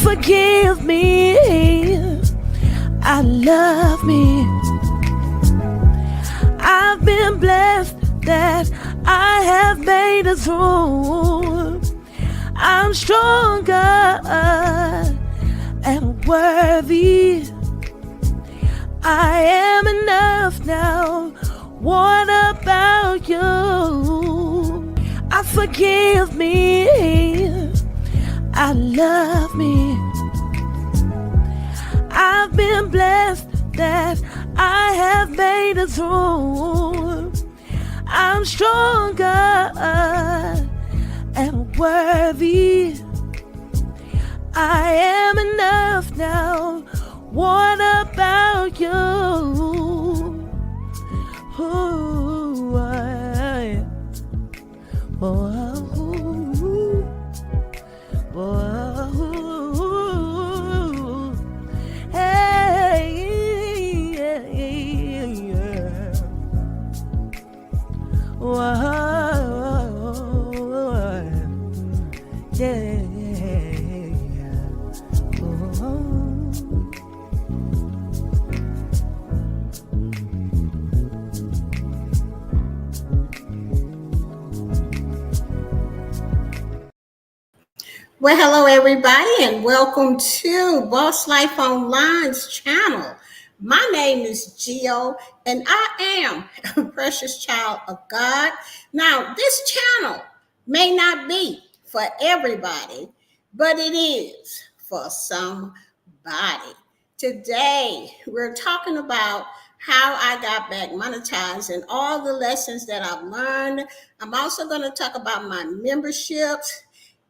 Forgive me, I love me. I've been blessed that I have made it through. I'm stronger and worthy. I am enough now. What about you? I forgive me, I love me. I've been blessed that I have made it through. I'm stronger and worthy. I am enough now. What about you? Ooh, Well, hello everybody, and welcome to Boss Life Online's channel. My name is Gio, and I am a precious child of God. Now, this channel may not be for everybody, but it is for somebody. Today, we're talking about how I got back monetized and all the lessons that I've learned. I'm also going to talk about my memberships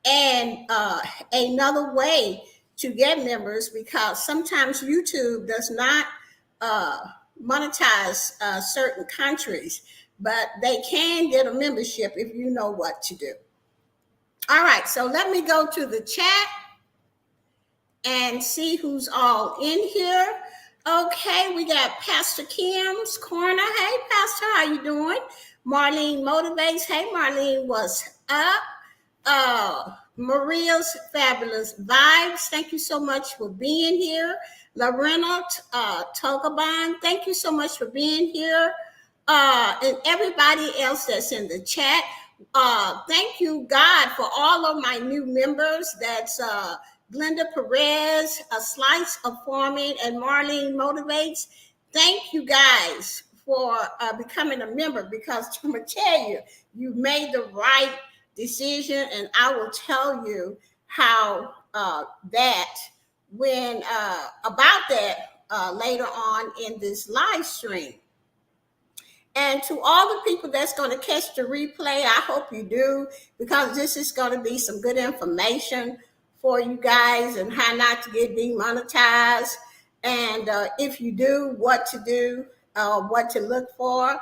and another way to get members, because sometimes YouTube does not monetize certain countries, but they can get a membership if you know what to do. All right, so let me go to the chat and see who's all in here. Okay, we got Pastor Kim's Corner. Hey, Pastor, how you doing? Marlene Motivates. Hey, Marlene, what's up? Maria's Fabulous Vibes. Thank you so much for being here. Lorena Togaban, thank you so much for being here. And everybody else that's in the chat. Thank you, God, for all of my new members. That's Glenda Perez, A Slice of Farming, and Marlene Motivates. Thank you guys for becoming a member, because I'm going to tell you, you made the right decision, and I will tell you how that when about that later on in this live stream. And to all the people that's going to catch the replay, I hope you do, because this is going to be some good information for you guys and how not to get demonetized, and if you do, what to do, what to look for.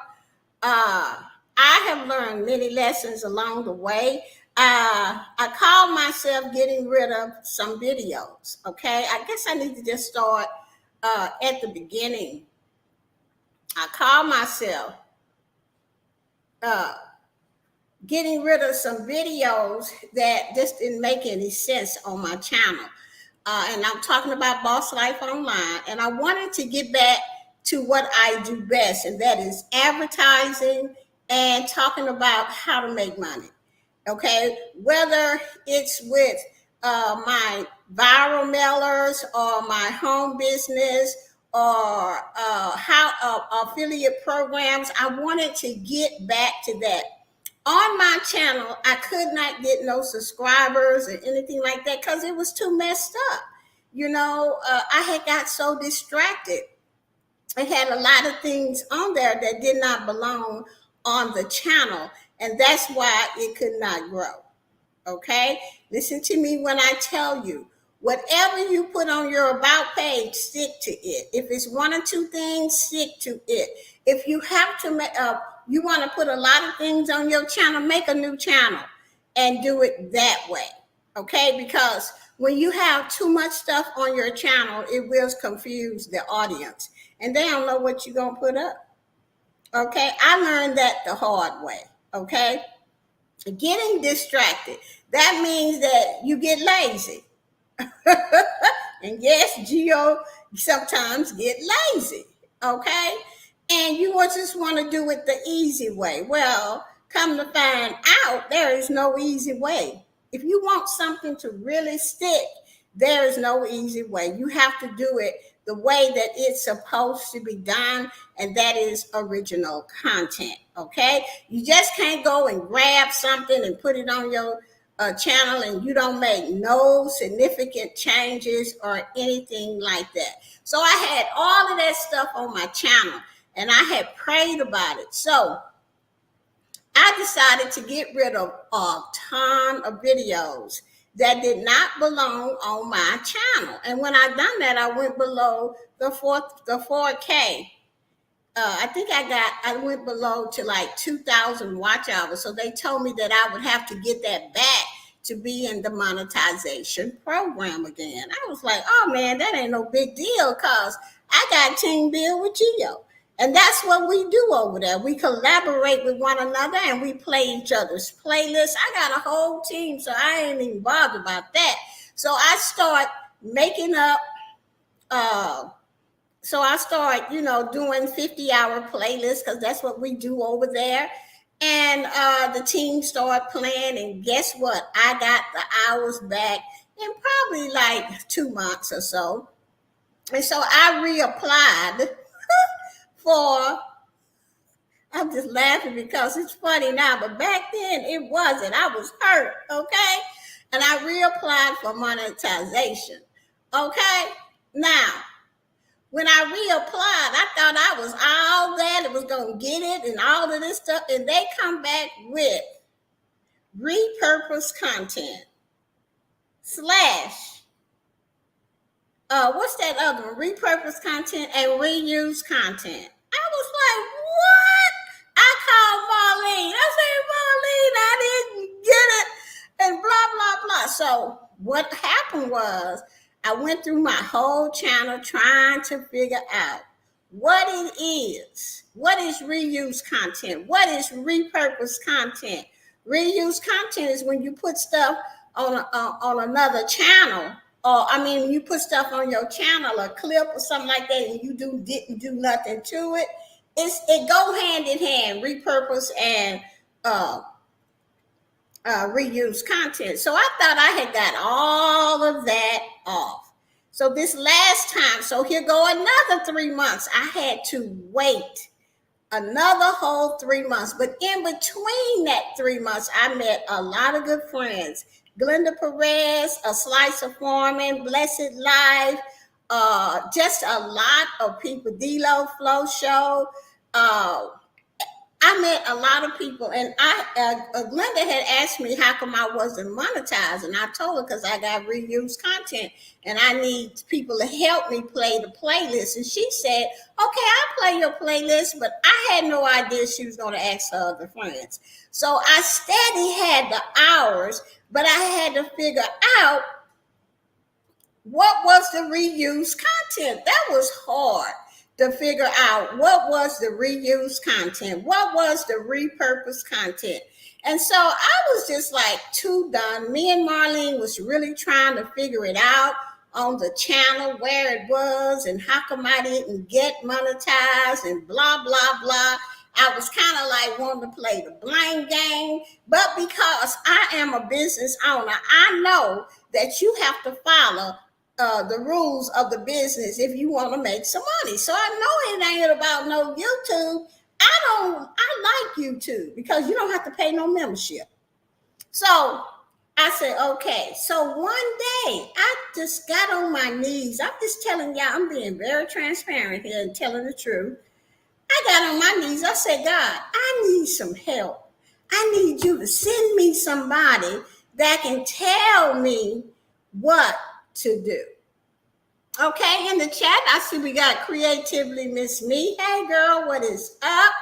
I have learned many lessons along the way. I call myself getting rid of some videos. Okay, I guess I need to just start at the beginning. I call myself getting rid of some videos that just didn't make any sense on my channel. And I'm talking about Boss Life Online. And I wanted to get back to what I do best, and that is advertising and talking about how to make money. Okay, whether it's with my viral mailers or my home business or how affiliate programs, I wanted to get back to that. On my channel, I could not get no subscribers or anything like that because it was too messed up. I had got so distracted. It had a lot of things on there that did not belong on the channel, and that's why it could not grow. Okay, listen to me when I tell you, whatever you put on your about page, stick to it. If it's one or two things, stick to it. If you have to make you want to put a lot of things on your channel, make a new channel and do it that way. Okay, because when you have too much stuff on your channel, it will confuse the audience and they don't know what you're going to put up. Okay, I learned that the hard way. Okay, getting distracted, that means that you get lazy. And yes, Geo sometimes get lazy. Okay, and you just want to do it the easy way. Well, come to find out, there is no easy way. If you want something to really stick, there is no easy way. You have to do it the way that it's supposed to be done, and that is original content. Okay, you just can't go and grab something and put it on your channel and you don't make no significant changes or anything like that. So I had all of that stuff on my channel and I had prayed about it. So I decided to get rid of a ton of videos that did not belong on my channel. And when I done that, I went below the 4K. I think I went below to like 2,000 watch hours. So they told me that I would have to get that back to be in the monetization program again. I was like, oh man, that ain't no big deal because I got team build with Geo. And that's what we do over there. We collaborate with one another and we play each other's playlists. I got a whole team, so I ain't even bothered about that. So I start making up so I start, doing 50-hour playlists because that's what we do over there. And the team started playing, and guess what? I got the hours back in probably like 2 months or so. And so I reapplied for, I'm just laughing because it's funny now, but back then it wasn't. I was hurt, okay? And I reapplied for monetization, okay? Now, when I reapplied, I thought I was all that, it was going to get it and all of this stuff. And they come back with repurposed content slash, what's that other one? Repurposed content and reused content. I was like, what? I called Marlene. I said, Marlene, I didn't get it. And blah, blah, blah. So what happened was, I went through my whole channel trying to figure out what it is. What is reused content? What is repurposed content? Reused content is when you put stuff on another channel, or you put stuff on your channel, a clip or something like that, and you didn't do nothing to it. It go hand in hand, repurpose and reuse content. So I thought I had got all of that off. So this last time, so here go another 3 months. I had to wait another whole 3 months. But in between that 3 months, I met a lot of good friends. Glenda Perez, A Slice of Foreman, Blessed Life, just a lot of people. D-Lo Flow Show, I met a lot of people, and Glenda had asked me how come I wasn't monetized, and I told her because I got reused content, and I need people to help me play the playlist. And she said, "Okay, I'll play your playlist," but I had no idea she was going to ask her other friends. So I steady had the hours, but I had to figure out what was the reused content. That was hard to figure out what was the reused content, what was the repurposed content. And so I was just like too done. Me and Marlene was really trying to figure it out on the channel, where it was and how come I didn't get monetized and blah, blah, blah. I was kind of like wanting to play the blame game, but because I am a business owner, I know that you have to follow the rules of the business if you want to make some money. So I know it ain't about no YouTube. I like YouTube because you don't have to pay no membership. So I said, okay. So one day I just got on my knees. I'm just telling y'all, I'm being very transparent here and telling the truth. I got on my knees. I said, God, I need some help. I need you to send me somebody that can tell me what to do. Okay, in the chat, I see we got Creatively Miss Me. Hey, girl, what is up?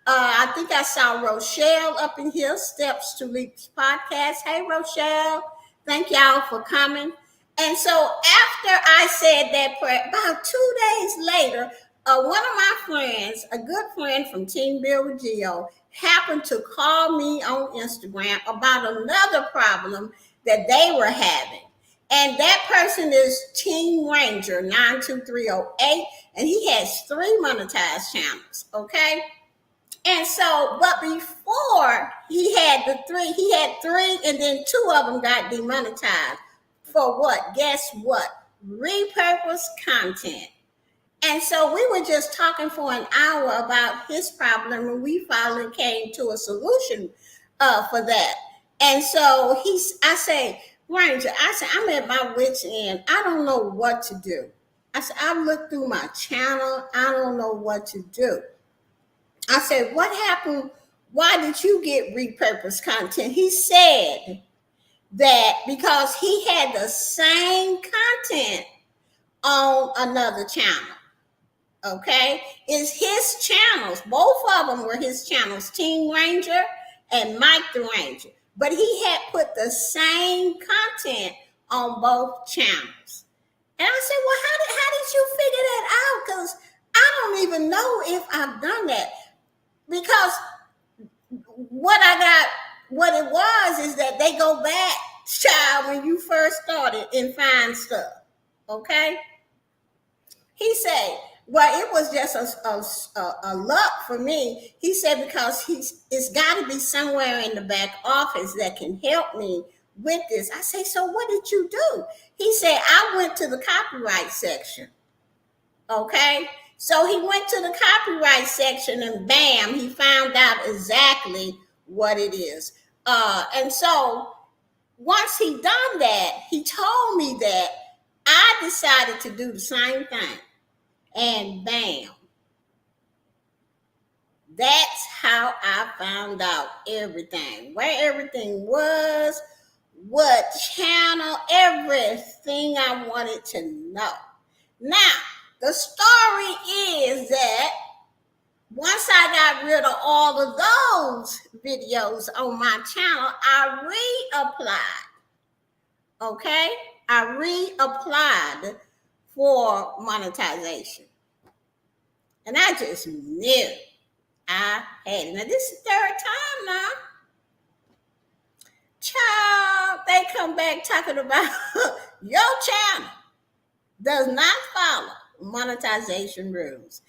I think I saw Rochelle up in here, Steps to Leaps podcast. Hey, Rochelle, thank y'all for coming. And so after I said that prayer, about 2 days later, one of my friends, a good friend from Team Build with Geo, happened to call me on Instagram about another problem that they were having. And that person is Team Ranger 92308, and he has 3 monetized channels. Okay. And so, but before he had three, and then 2 of them got demonetized for what? Guess what? Repurposed content. And so we were just talking for an hour about his problem, and we finally came to a solution for that. And so I say, Ranger, I said, I'm at my wit's end. I don't know what to do. I said, I looked through my channel. I don't know what to do. I said, what happened? Why did you get repurposed content? He said that because he had the same content on another channel. Okay, it's his channels. Both of them were his channels, Team Ranger and Mike the Ranger. But he had put the same content on both channels. And I said, well, how did you figure that out? Because I don't even know if I've done that. Because what it was is that they go back, child, when you first started and find stuff. Okay? He said, well, it was just a luck for me. He said, because it's got to be somewhere in the back office that can help me with this. I say, so what did you do? He said, I went to the copyright section. Okay. So he went to the copyright section and bam, he found out exactly what it is. And so once he done that, he told me that I decided to do the same thing. And bam, that's how I found out everything, where everything was, what channel, everything I wanted to know. Now, the story is that once I got rid of all of those videos on my channel, I reapplied. Okay? I reapplied for monetization. And I just knew I had it. Now, this is the 3rd time now. Child, they come back talking about your channel does not follow monetization rules.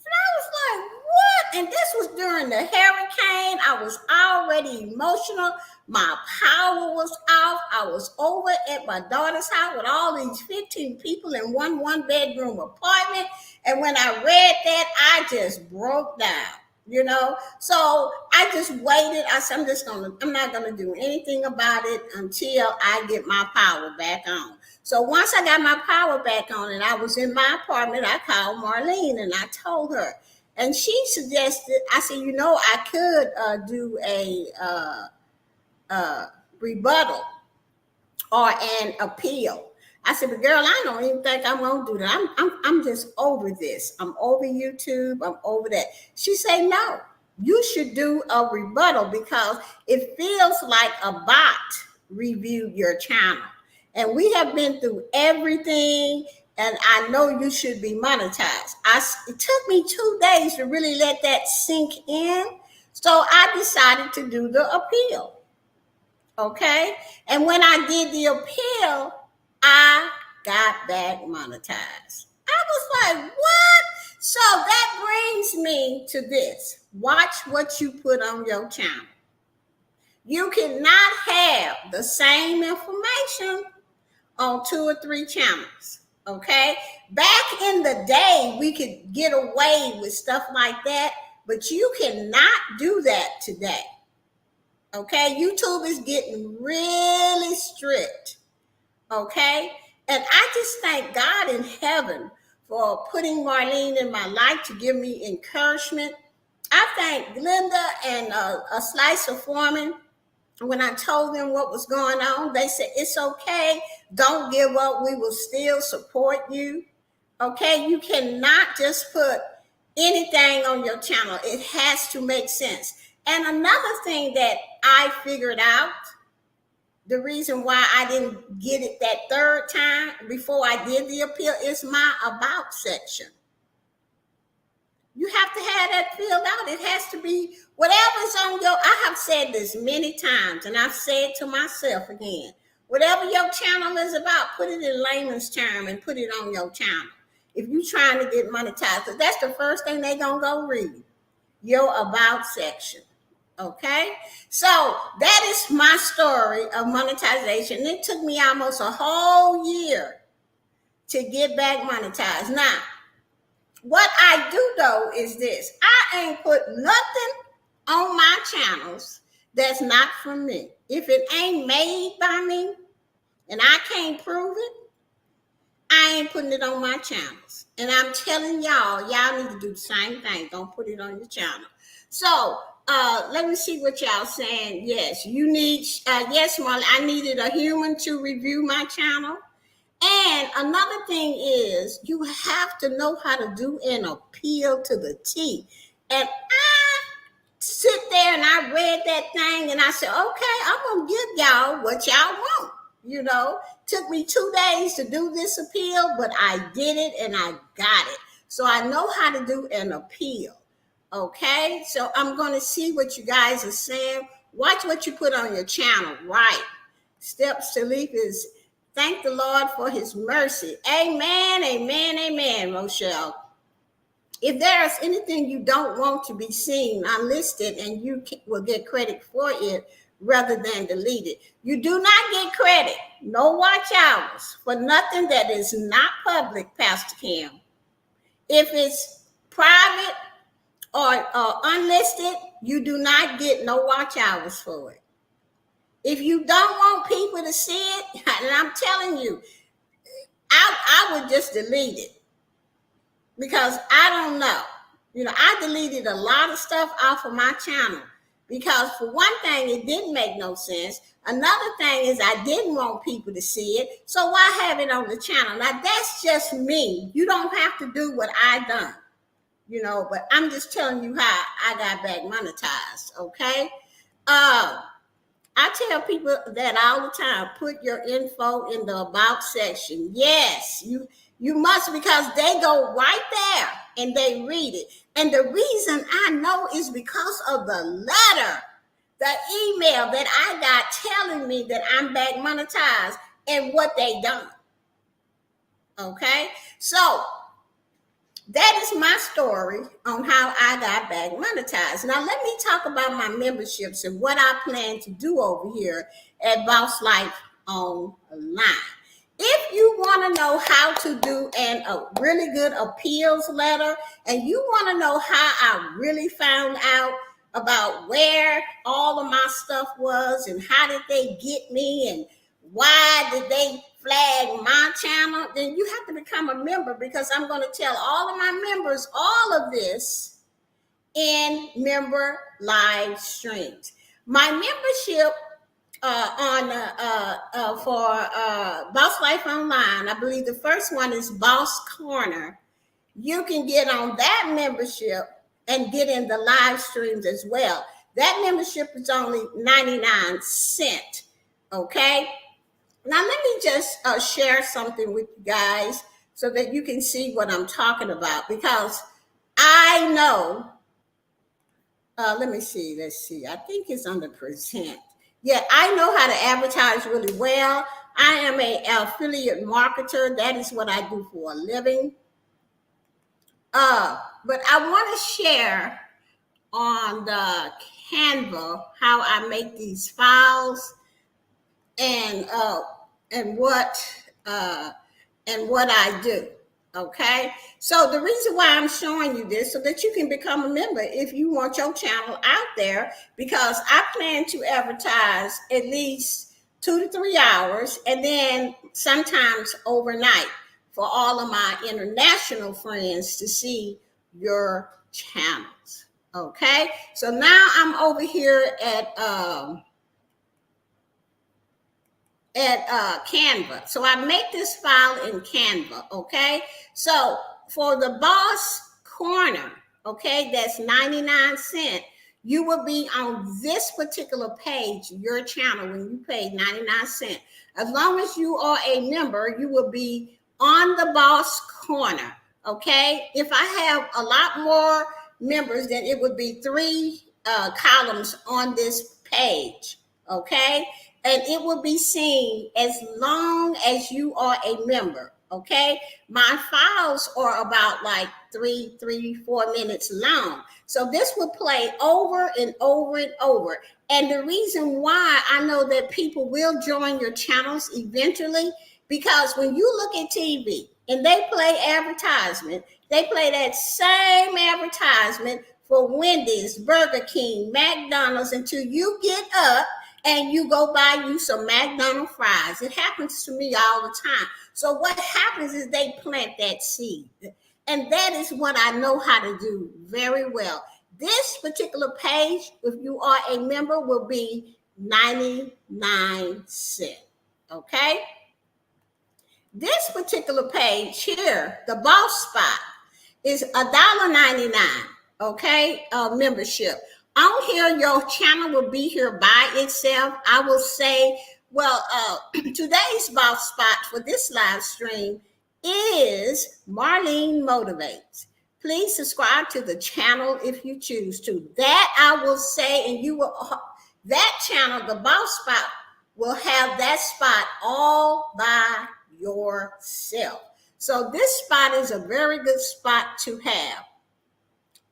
And I was like, what? And this was during the hurricane. I was already emotional. My power was off. I was over at my daughter's house with all these 15 people in one bedroom apartment. And when I read that, I just broke down, you know? So I just waited. I said, I'm not going to do anything about it until I get my power back on. So once I got my power back on and I was in my apartment, I called Marlene and I told her. And she suggested, I said, I could do a rebuttal or an appeal. I said, but girl, I don't even think I'm going to do that. I'm just over this. I'm over YouTube. I'm over that. She said, no, you should do a rebuttal because it feels like a bot reviewed your channel. And we have been through everything, and I know you should be monetized. It took me 2 days to really let that sink in. So I decided to do the appeal. Okay? And when I did the appeal, I got back monetized. I was like, what? So that brings me to this. Watch what you put on your channel. You cannot have the same information on 2 or 3 channels. Okay? Back in the day, we could get away with stuff like that, but you cannot do that today. Okay, YouTube is getting really strict. Okay, and I just thank God in heaven for putting Marlene in my life to give me encouragement. I thank Glenda and a Slicer Foreman. When I told them what was going on, they said, it's okay. Don't give up. We will still support you. Okay. You cannot just put anything on your channel, it has to make sense. And another thing that I figured out, the reason why I didn't get it that third time before I did the appeal is my about section. You have to have that filled out. It has to be whatever's on your, I have said this many times, and I've said to myself again, whatever your channel is about, put it in layman's term and put it on your channel. If you're trying to get monetized, because that's the first thing they're going to go read, your about section. Okay, so that is my story of monetization. It took me almost a whole year to get back monetized. Now, what I do though is this: I ain't put nothing on my channels that's not from me. If it ain't made by me and I can't prove it, I ain't putting it on my channels. And I'm telling y'all need to do the same thing. Don't put it on your channel. So let me see what y'all saying. Yes, you need, yes, Marley, I needed a human to review my channel. And another thing is you have to know how to do an appeal to the T. And I sit there and I read that thing and I said, okay, I'm going to give y'all what y'all want. You know, took me 2 days to do this appeal, but I did it and I got it. So I know how to do an appeal. Okay, so I'm going to see what you guys are saying. Watch what you put on your channel. Right. Steps to leap is thank the Lord for his mercy. Amen, amen, amen, Rochelle. If there's anything you don't want to be seen unlisted, and you will get credit for it rather than delete it. You do not get credit, no watch hours, for nothing that is not public, Pastor Kim. If it's private or unlisted, you do not get no watch hours for it. If you don't want people to see it, and I'm telling you, I would just delete it, because I don't know. You know, I deleted a lot of stuff off of my channel because, for one thing, it didn't make no sense. Another thing is I didn't want people to see it, so why have it on the channel? Now, that's just me. You don't have to do what I done, you know, but I'm just telling you how I got back monetized, okay? I tell people that all the time, put your info in the about section. Yes, you must, because they go right there and they read it. And the reason I know is because of the letter, the email that I got telling me that I'm back monetized and what they done. Okay, so that is my story on how I got back monetized. Now, let me talk about my memberships and what I plan to do over here at Boss Life Online. If you want to know how to do a really good appeals letter, and you want to know how I really found out about where all of my stuff was and how did they get me and why did they flag my channel, then you have to become a member, because I'm going to tell all of my members all of this in member live streams. My membership for Boss Life Online, I believe the first one is Boss Corner. You can get on that membership and get in the live streams as well. That membership is only 99 cents. Okay. Now, let me just share something with you guys so that you can see what I'm talking about, because I know, let me see, let's see. I think it's under present. Yeah, I know how to advertise really well. I am an affiliate marketer. That is what I do for a living. But I want to share on the Canva how I make these files and what I do. Okay, so the reason why I'm showing you this so that you can become a member if you want your channel out there, because I plan to advertise at least 2 to 3 hours and then sometimes overnight for all of my international friends to see your channels. Okay, so now I'm over here at Canva. So I make this file in Canva, okay? So for the boss corner, okay, that's 99 cents, you will be on this particular page, your channel, when you pay 99 cents. As long as you are a member, you will be on the boss corner, okay? If I have a lot more members, then it would be three columns on this page, okay? And it will be seen as long as you are a member. Okay, my files are about like 4 minutes long, so this will play over and over and over. And the reason why I know that people will join your channels eventually, because when you look at TV and they play advertisement, they play that same advertisement for Wendy's, Burger King, McDonald's until you get up and you go buy you some McDonald's fries. It happens to me all the time. So what happens is they plant that seed. And that is what I know how to do very well. This particular page, if you are a member, will be 99 cents. Okay? This particular page here, the boss spot, is $1.99. Okay? Membership. On here, your channel will be here by itself. I will say, well, today's boss spot for this live stream is Marlene Motivates. Please subscribe to the channel if you choose to. That I will say, and you will, that channel, the boss spot, will have that spot all by yourself. So this spot is a very good spot to have.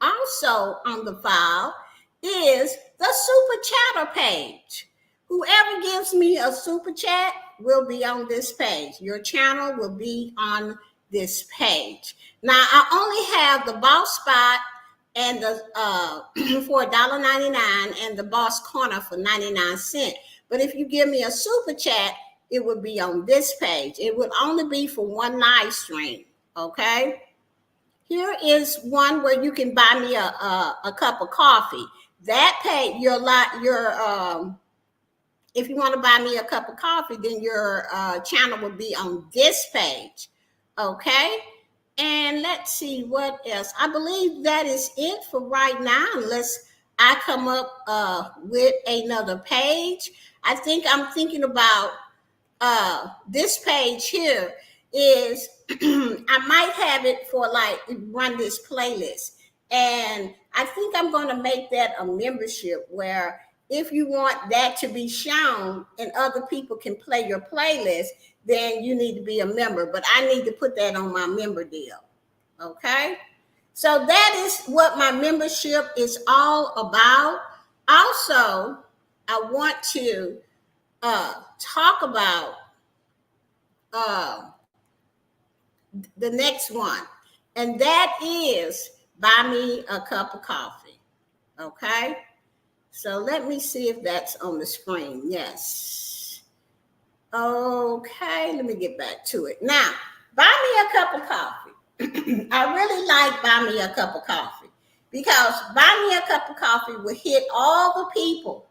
Also on the file is the super chatter page. Whoever gives me a super chat will be on this page. Your channel will be on this page. Now I only have the boss spot and the for $1.99 and the boss corner for 99 cents. But if you give me a super chat, it would be on this page. It would only be for one live stream. Okay. Here is one where you can buy me a cup of coffee. That page, if you want to buy me a cup of coffee, then your channel will be on this page. Okay. And let's see what else. I believe that is it for right now, unless I come up with another page. I think I'm thinking about this page here is I might have it for like run this playlist. And I think I'm going to make that a membership where if you want that to be shown and other people can play your playlist, then you need to be a member. But I need to put that on my member deal. Okay. So that is what my membership is all about. Also, I want to talk about the next one, and that is buy me a cup of coffee. Okay. So let me see if that's on the screen. Yes. Okay. Let me get back to it. Now, buy me a cup of coffee. I really like buy me a cup of coffee because buy me a cup of coffee will hit all the people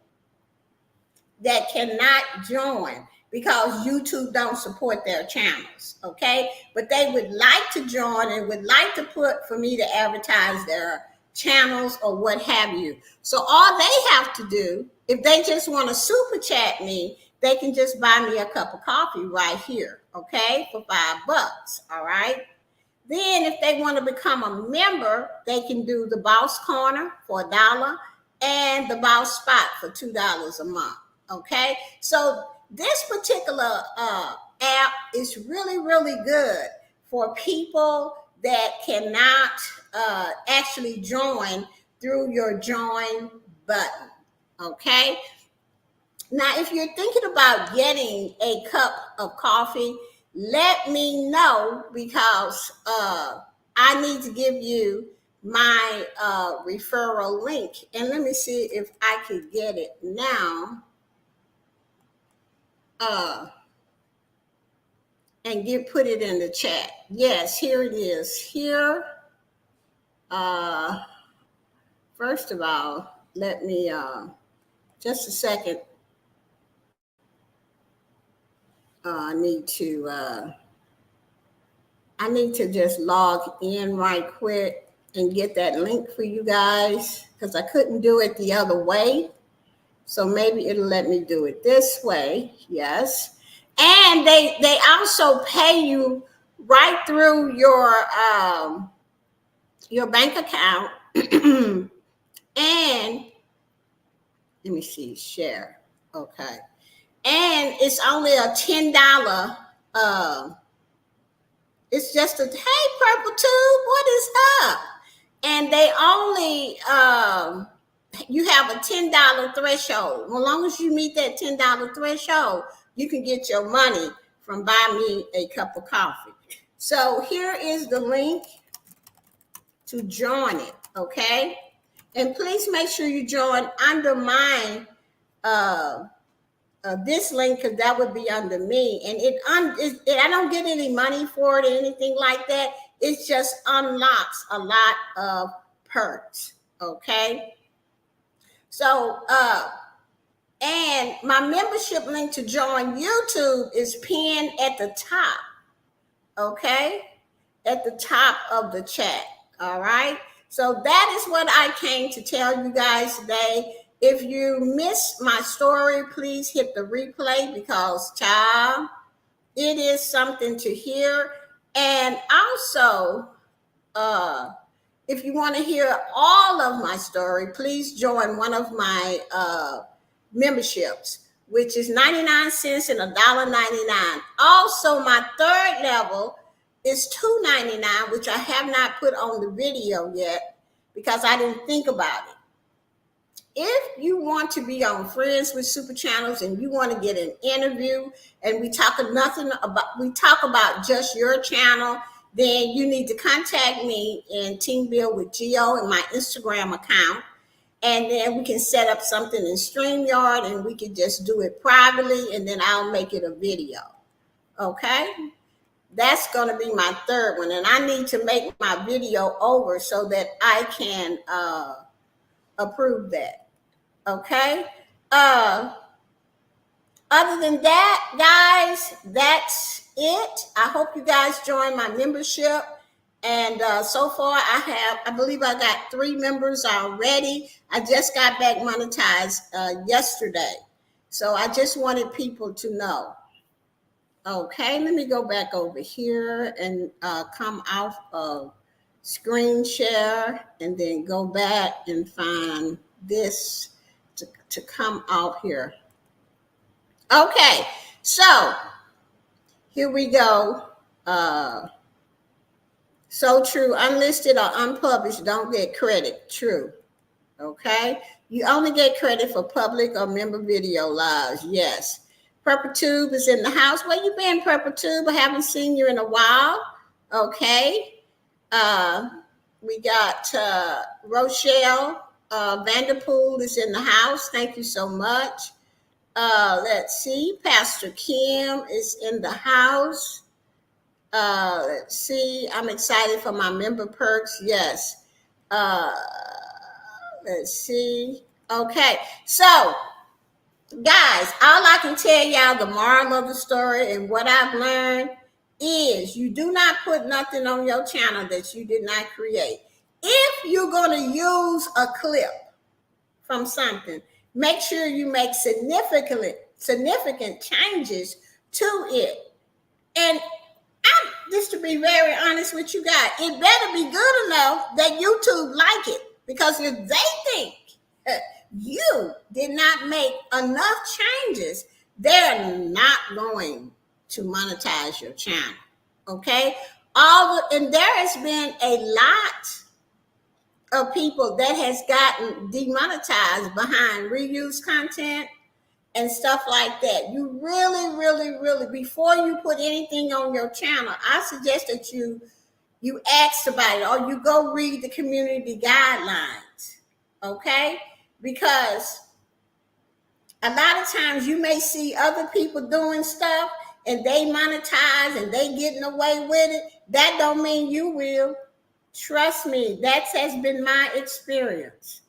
that cannot join because YouTube don't support their channels, okay? But they would like to join and would like to put for me to advertise their channels or what have you. So all they have to do, if they just want to super chat me, they can just buy me a cup of coffee right here, okay? For $5, all right? Then if they want to become a member, they can do the Boss Corner for $1 and the Boss Spot for $2 a month, okay? So this particular app is really, really good for people that cannot actually join through your join button, okay? Now, if you're thinking about getting a cup of coffee, let me know, because I need to give you my referral link. And let me see if I could get it now. And put it in the chat. Yes, here it is. Here, first of all, let me just a second. I need to just log in right quick and get that link for you guys, because I couldn't do it the other way. So maybe it'll let me do it this way. Yes. And they also pay you right through your bank account. And let me see, share. Okay. And it's only a $10. It's just a, hey, Purple Tube, what is up? And they only, you have a $10 threshold. As long as you meet that $10 threshold, you can get your money from Buy Me a Cup of Coffee. So here is the link to join it, okay? And please make sure you join under mine, this link, because that would be under me. And I don't get any money for it or anything like that. It just unlocks a lot of perks, okay? So, and my membership link to join YouTube is pinned at the top, okay? At the top of the chat, all right? So that is what I came to tell you guys today. If you missed my story, please hit the replay, because, child, it is something to hear. And also, if you want to hear all of my story, please join one of my memberships, which is 99 cents and $1.99. Also, my third level is $2.99, which I have not put on the video yet because I didn't think about it. If you want to be on Friends with Super Channels and you want to get an interview and we talk about just your channel, then you need to contact me in Team Build with Geo in my Instagram account. And then we can set up something in StreamYard and we can just do it privately, and then I'll make it a video. Okay? That's going to be my third one. And I need to make my video over so that I can approve that. Okay. Other than that, guys, that's it. I hope you guys join my membership. And so far, I believe I got 3 members already. I just got back monetized yesterday. So I just wanted people to know. Okay, let me go back over here and come off of screen share and then go back and find this to come out here. Okay, so here we go. So true, unlisted or unpublished don't get credit. True. Okay, you only get credit for public or member video lives. Yes. Purple Tube is in the house. Where you been, Purple Tube? I haven't seen you in a while. Okay. We got Rochelle Vanderpool is in the house. Thank you so much. Let's see. Pastor Kim is in the house. Let's see. I'm excited for my member perks. Yes. Let's see. Okay. So, guys, all I can tell y'all, the moral of the story and what I've learned is you do not put nothing on your channel that you did not create. If you're going to use a clip from something, make sure you make significant changes to it. And just to be very honest with you guys, it better be good enough that YouTube like it. Because if they think you did not make enough changes, they're not going to monetize your channel. Okay? And there has been a lot of people that has gotten demonetized behind reuse content and stuff like that. You really, really, really, before you put anything on your channel, I suggest that you ask about it or you go read the community guidelines, okay? Because a lot of times you may see other people doing stuff and they monetize and they getting away with it. That don't mean you will. Trust me, that has been my experience.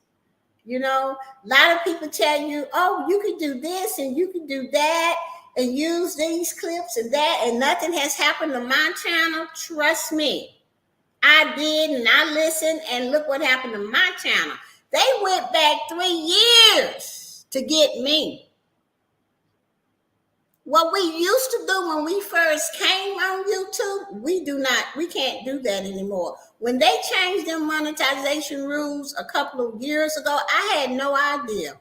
You know, a lot of people tell you, oh, you can do this and you can do that and use these clips and that, and nothing has happened to my channel. Trust me, I did, and I listened, and look what happened to my channel. They went back 3 years to get me. What we used to do when we first came on YouTube, we can't do that anymore. When they changed them monetization rules a couple of years ago, I had no idea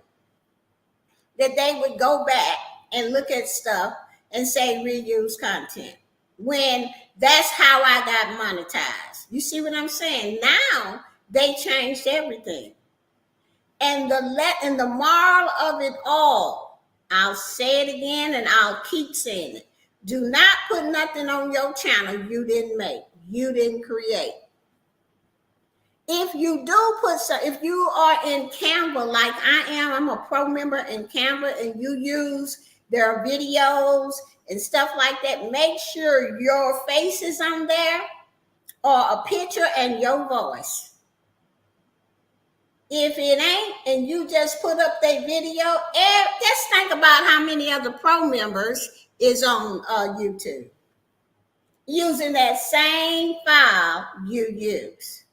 that they would go back and look at stuff and say reuse content when that's how I got monetized. You see what I'm saying? Now they changed everything. And the moral of it all, I'll say it again and I'll keep saying it. Do not put nothing on your channel you didn't make, you didn't create. If you do if you are in Canva like I am, I'm a pro member in Canva, and you use their videos and stuff like that, make sure your face is on there or a picture and your voice. If it ain't, and you just put up their video, just think about how many other pro members is on YouTube using that same file you use.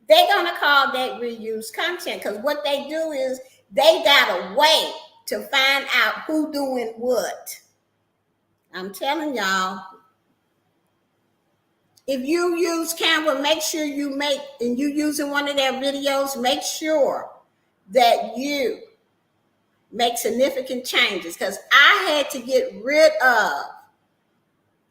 They're going to call that reuse content, because what they do is they got a way to find out who doing what. I'm telling y'all, if you use Canva, make sure and you using one of their videos, make sure that you make significant changes, because I had to get rid of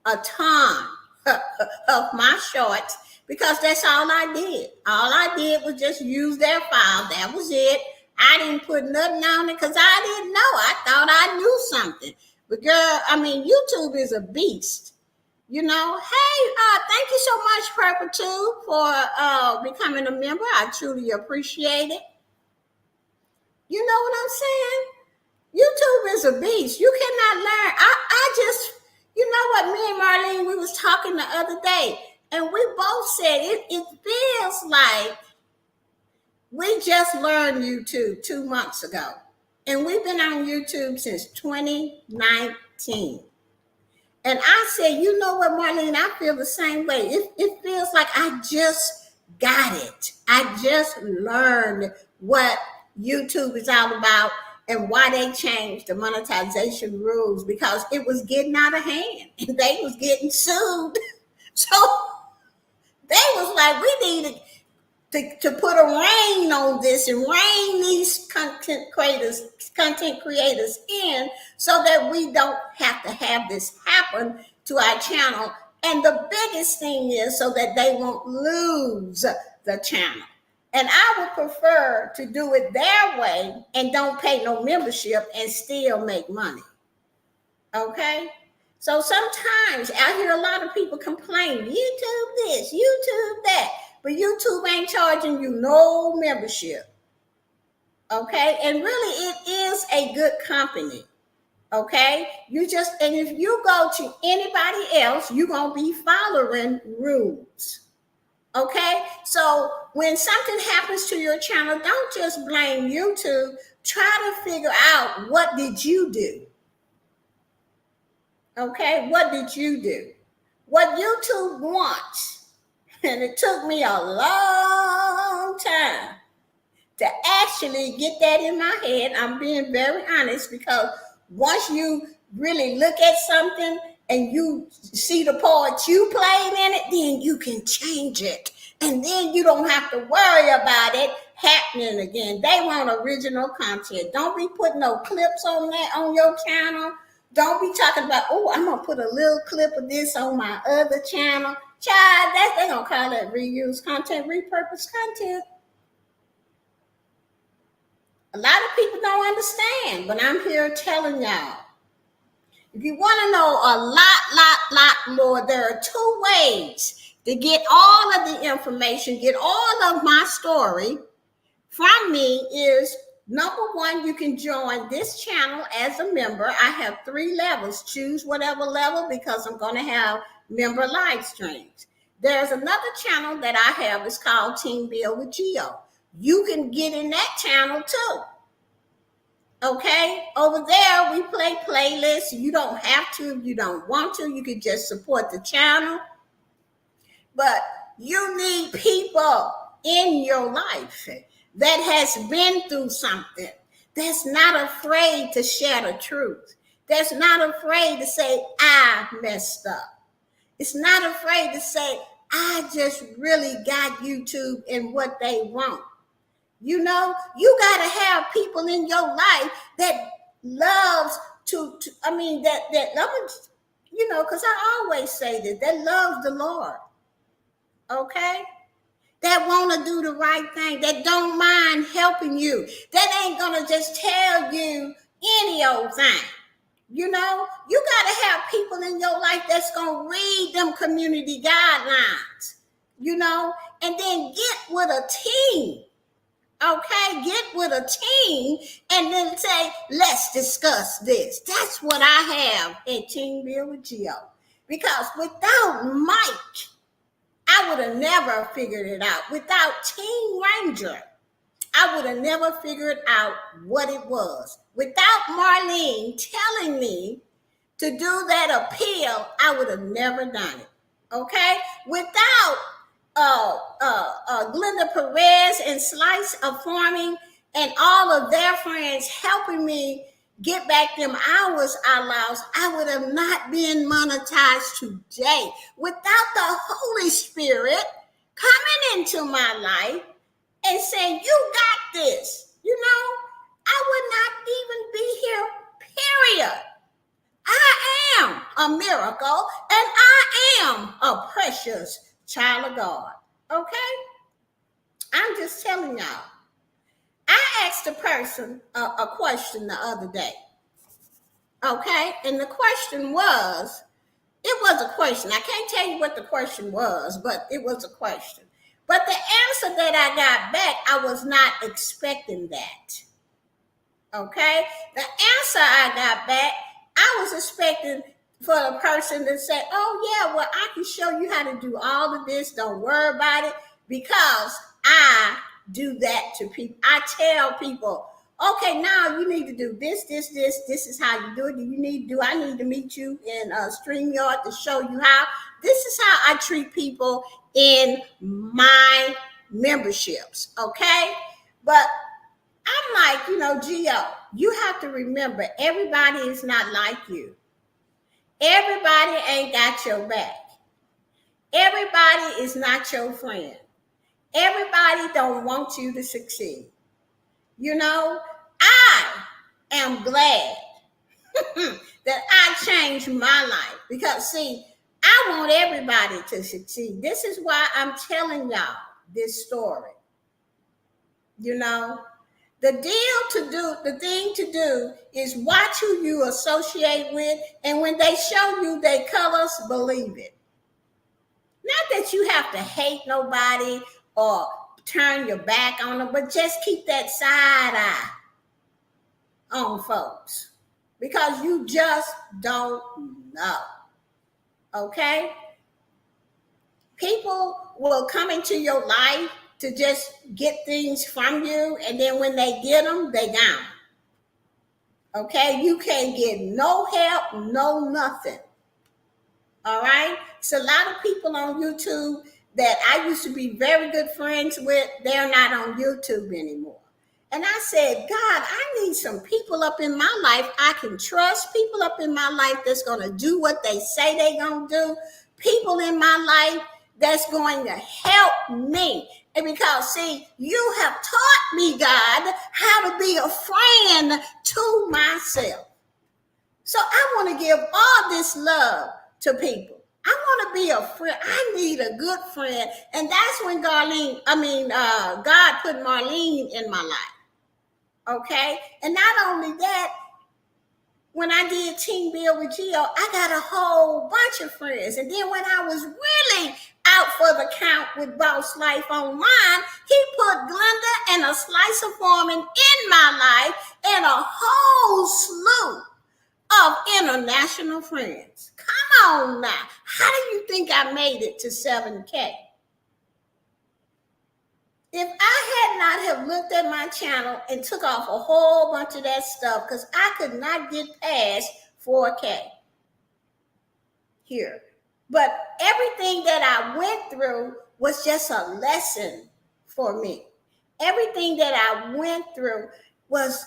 a ton of my shorts because that's all I did. All I did was just use their file. That was it. I didn't put nothing on it because I didn't know. I thought I knew something. But girl, I mean, YouTube is a beast. You know, hey, thank you so much, Purple Tube, for becoming a member. I truly appreciate it. You know what I'm saying? YouTube is a beast. You cannot learn. I just, you know what, me and Marlene, we was talking the other day, and we both said it feels like we just learned YouTube 2 months ago. And we've been on YouTube since 2019. And I said, you know what, Marlene, I feel the same way. It feels like I just got it. I just learned what YouTube is all about and why they changed the monetization rules, because it was getting out of hand and they was getting sued. So they was like, we needed to put a rein on this and rein these content creators in, so that we don't have to have this happen to our channel. And the biggest thing is so that they won't lose the channel. And I would prefer to do it their way and don't pay no membership and still make money. Okay? So sometimes I hear a lot of people complain, YouTube this, YouTube that, but YouTube ain't charging you no membership. Okay? And really, it is a good company. Okay? And if you go to anybody else, you're going to be following rules. Okay? So when something happens to your channel, don't just blame YouTube. Try to figure out, what did you do? Okay? What did you do? What YouTube wants, and it took me a long time to actually get that in my head. I'm being very honest, because once you really look at something and you see the part you played in it, then you can change it. And then you don't have to worry about it happening again. They want original content. Don't be putting no clips on your channel. Don't be talking about, oh, I'm going to put a little clip of this on my other channel. Child, they're going to call that reuse content, repurposed content. A lot of people don't understand, but I'm here telling y'all. If you want to know a lot more, there are two ways to get all of the information, get all of my story from me is number one, you can join this channel as a member. I have 3 levels. Choose whatever level because I'm going to have member live streams. There's another channel that I have. It's called Team Build with Geo. You can get in that channel too. Okay, over there we play playlists. You don't have to if you don't want to. You can just support the channel. But you need people in your life that has been through something, that's not afraid to share the truth, that's not afraid to say, I messed up. It's not afraid to say, I just really got YouTube and what they want. You know, you got to have people in your life that loves that loves, you know, because I always say that loves the Lord. Okay? That want to do the right thing, that don't mind helping you, that ain't going to just tell you any old thing. You know, you got to have people in your life that's going to read them community guidelines, you know, and then get with a team. Okay, get with a team and then say, let's discuss this. That's what I have at Team Build with Geo. Because without Mike, I would have never figured it out. Without Team Ranger, I would have never figured out what it was. Without Marlene telling me to do that appeal, I would have never done it. Okay? Without Glenda Perez and Slice of Farming and all of their friends helping me get back them hours I lost, I would have not been monetized today. Without the Holy Spirit coming into my life and saying, you got this, you know, I would not even be here, period. I am a miracle and I am a precious child of God. Okay? I'm just telling y'all. I asked a person a question the other day. Okay? And the question was, it was a question. I can't tell you what the question was, but it was a question. But the answer that I got back, I was not expecting that. Okay? The answer I got back, I was expecting for the person to say, oh yeah, well, I can show you how to do all of this. Don't worry about it, because I do that to people. I tell people, okay, now you need to do this. This is how you do it. I need to meet you in StreamYard to show you how. This is how I treat people in my memberships, okay? But I'm like, you know, Geo, you have to remember, everybody is not like you. Everybody ain't got your back. Everybody is not your friend. Everybody don't want you to succeed. You know, I am glad that I changed my life because, see, I want everybody to succeed. This is why I'm telling y'all this story. You know, the thing to do is watch who you associate with, and when they show you their colors, believe it. Not that you have to hate nobody or turn your back on them, but just keep that side eye on folks, because you just don't know. Okay? People will come into your life to just get things from you, and then when they get them, they gone. Okay? You can't get no help, no nothing. All right? It's a lot of people on YouTube that I used to be very good friends with. They're not on YouTube anymore. And I said, God, I need some people up in my life I can trust, people up in my life that's going to do what they say they're going to do, people in my life that's going to help me. And because, see, you have taught me, God, how to be a friend to myself. So I want to give all this love to people. I want to be a friend. I need a good friend. And that's when God put Marlene in my life. Okay. And not only that, when I did Team Build with Geo, I got a whole bunch of friends. And then when I was really out for the count with Boss Life Online, he put Glenda and a slice of farming in my life and a whole slew of international friends. Come on now. How do you think I made it to 7K? If I had not have looked at my channel and took off a whole bunch of that stuff, because I could not get past 4K here. But everything that I went through was just a lesson for me. Everything that I went through was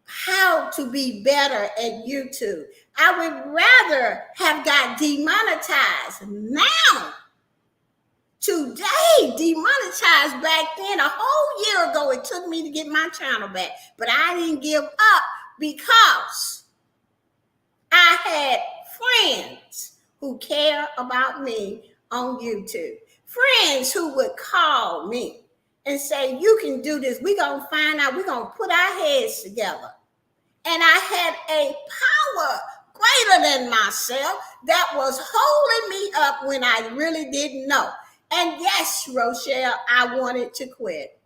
how to be better at YouTube. I would rather have got demonetized now. Today, demonetized back then. A whole year ago, it took me to get my channel back. But I didn't give up because I had friends who care about me on YouTube. Friends who would call me and say, you can do this. We're going to find out. We're going to put our heads together. And I had a power greater than myself that was holding me up when I really didn't know. And yes, Rochelle, I wanted to quit,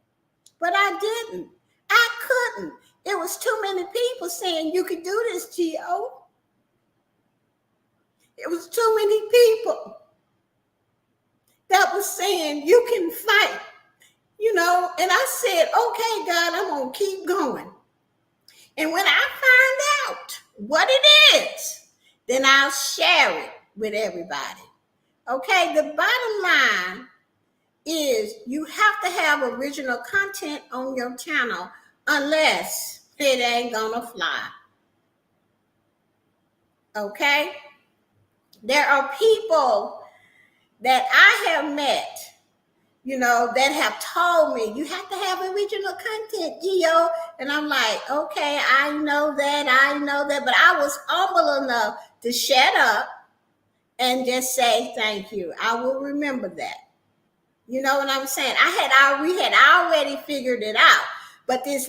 but I didn't. I couldn't. It was too many people saying you could do this, Gio. It was too many people that was saying you can fight, you know. And I said, okay, God, I'm going to keep going. And when I find out what it is, then I'll share it with everybody. Okay, the bottom line is you have to have original content on your channel unless it ain't gonna fly. Okay? There are people that I have met, you know, that have told me you have to have original content, Gio. And I'm like, okay, I know that. But I was humble enough to shut up and just say thank you. I will remember that. You know what I'm saying? We had already figured it out. But this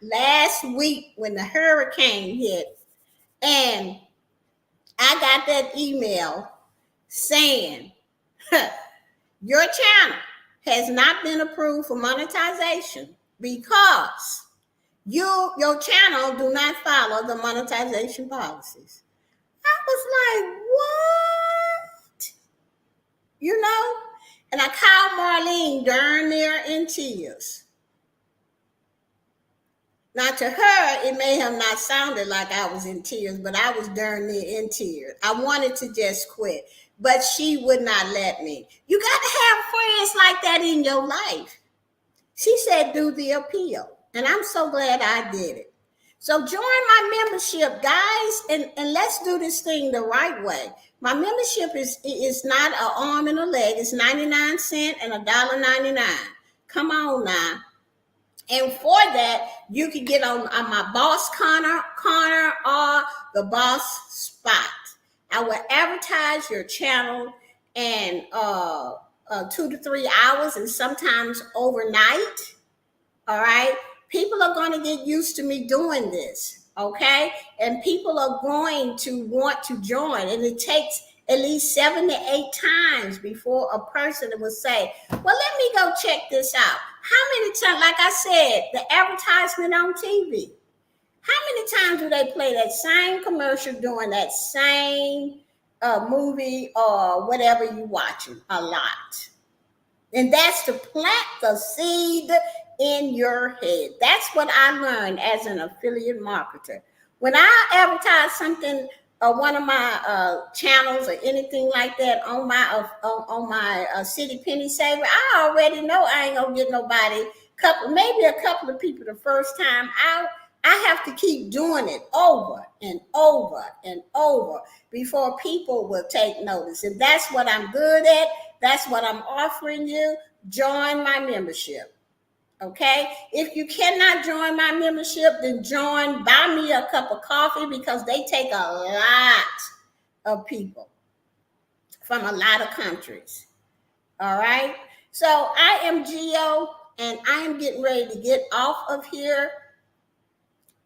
last week when the hurricane hit, and I got that email saying, your channel has not been approved for monetization because your channel do not follow the monetization policies. I was like, what? You know? And I called Marlene darn near in tears. Now, to her, it may have not sounded like I was in tears, but I was darn near in tears. I wanted to just quit, but she would not let me. You got to have friends like that in your life. She said, do the appeal. And I'm so glad I did it. So join my membership, guys, and let's do this thing the right way. My membership is not an arm and a leg. It's 99 cents and $1.99. Come on now. And for that, you can get on my boss corner or the boss spot. I will advertise your channel in 2 to 3 hours and sometimes overnight. All right. People are going to get used to me doing this. Okay. And people are going to want to join. And it takes at least 7 to 8 times before a person will say, well, let me go check this out. How many times, like I said, the advertisement on TV, how many times do they play that same commercial during that same movie or whatever you're watching? A lot. And that's to plant the seed in your head. That's what I learned as an affiliate marketer. When I advertise something, one of my channels or anything like that on my City Penny Saver, I already know I ain't gonna get nobody. Maybe a couple of people the first time out. I have to keep doing it over and over and over before people will take notice. And that's what I'm good at. That's what I'm offering you. Join my membership. Okay? If you cannot join my membership, then buy me a cup of coffee because they take a lot of people from a lot of countries. All right? So I am Geo. and I am getting ready to get off of here.